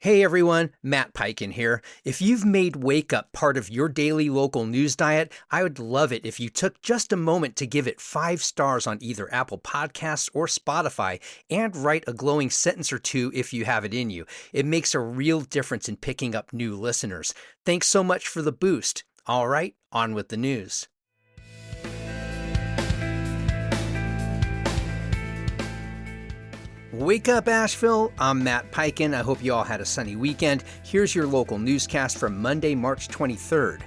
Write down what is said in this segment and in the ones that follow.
Hey everyone, Matt Peiken here. If you've made Wake Up part of your daily local news diet, I would love it if you took just a moment to give it 5 stars on either Apple Podcasts or Spotify and write a glowing sentence or two if you have it in you. It makes a real difference in picking up new listeners. Thanks so much for the boost. All right, on with the news. Wake up, Asheville. I'm Matt Peiken. I hope you all had a sunny weekend. Here's your local newscast for Monday, March 23rd.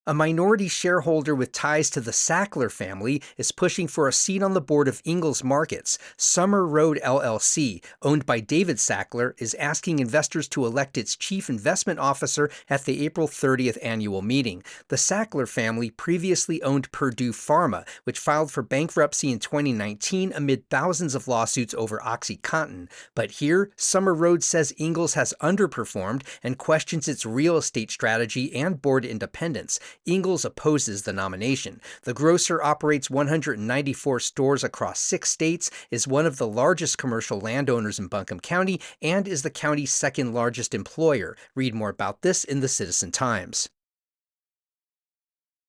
A minority shareholder with ties to the Sackler family is pushing for a seat on the board of Ingles Markets. Summer Road LLC, owned by David Sackler, is asking investors to elect its chief investment officer at the April 30th annual meeting. The Sackler family previously owned Purdue Pharma, which filed for bankruptcy in 2019 amid thousands of lawsuits over OxyContin. But here, Summer Road says Ingles has underperformed and questions its real estate strategy and board independence. Ingles opposes the nomination. The grocer operates 194 stores across 6 states, is one of the largest commercial landowners in Buncombe County, and is the county's second largest employer. Read more about this in the Citizen Times.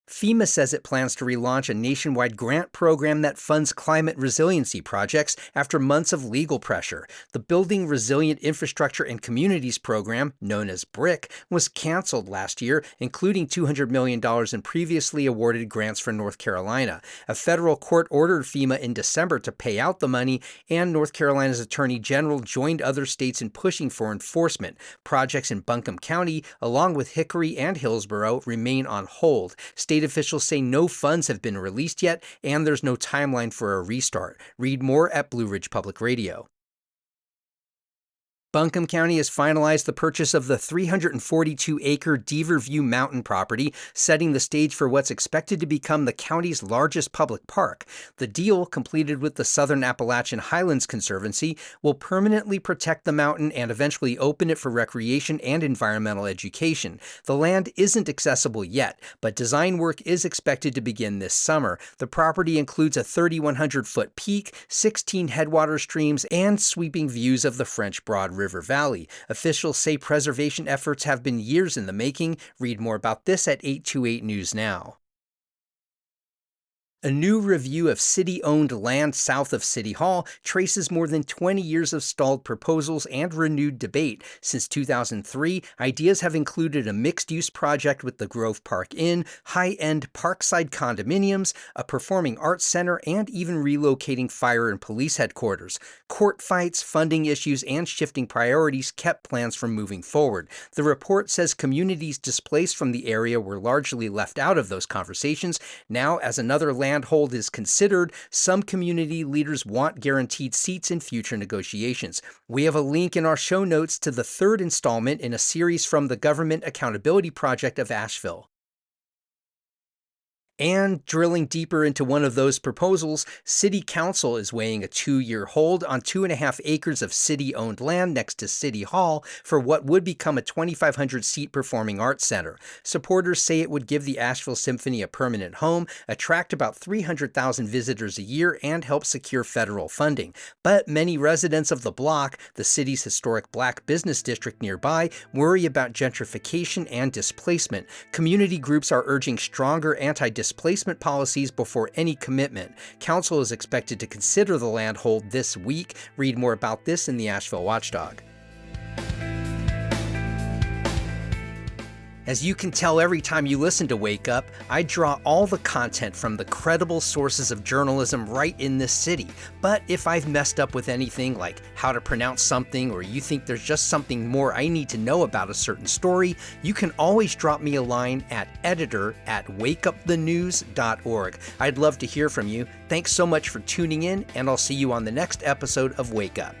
FEMA says it plans to relaunch a nationwide grant program that funds climate resiliency projects after months of legal pressure. The Building Resilient Infrastructure and Communities program, known as BRIC, was canceled last year, including $200 million in previously awarded grants for North Carolina. A federal court ordered FEMA in December to pay out the money, and North Carolina's Attorney General joined other states in pushing for enforcement. Projects in Buncombe County, along with Hickory and Hillsborough, remain on hold. State officials say no funds have been released yet, and there's no timeline for a restart. Read more at Blue Ridge Public Radio. Buncombe County has finalized the purchase of the 342-acre Deaver View Mountain property, setting the stage for what's expected to become the county's largest public park. The deal, completed with the Southern Appalachian Highlands Conservancy, will permanently protect the mountain and eventually open it for recreation and environmental education. The land isn't accessible yet, but design work is expected to begin this summer. The property includes a 3,100-foot peak, 16 headwater streams, and sweeping views of the French Broad River Valley. Officials say preservation efforts have been years in the making. Read more about this at 828 News Now. A new review of city-owned land south of City Hall traces more than 20 years of stalled proposals and renewed debate. Since 2003, ideas have included a mixed-use project with the Grove Park Inn, high-end parkside condominiums, a performing arts center, and even relocating fire and police headquarters. Court fights, funding issues, and shifting priorities kept plans from moving forward. The report says communities displaced from the area were largely left out of those conversations. Now, as another landhold is considered, some community leaders want guaranteed seats in future negotiations. We have a link in our show notes to the 3rd installment in a series from the Government Accountability Project of Asheville. And drilling deeper into one of those proposals, City Council is weighing a 2-year hold on 2.5 acres of city-owned land next to City Hall for what would become a 2,500-seat performing arts center. Supporters say it would give the Asheville Symphony a permanent home, attract about 300,000 visitors a year, and help secure federal funding. But many residents of the block, the city's historic black business district nearby, worry about gentrification and displacement. Community groups are urging stronger anti-displacement policies before any commitment. Council is expected to consider the land hold this week. Read more about this in the Asheville Watchdog. As you can tell every time you listen to Wake Up, I draw all the content from the credible sources of journalism right in this city. But if I've messed up with anything like how to pronounce something, or you think there's just something more I need to know about a certain story, you can always drop me a line at editor@wakeupthenews.org. I'd love to hear from you. Thanks so much for tuning in, and I'll see you on the next episode of Wake Up.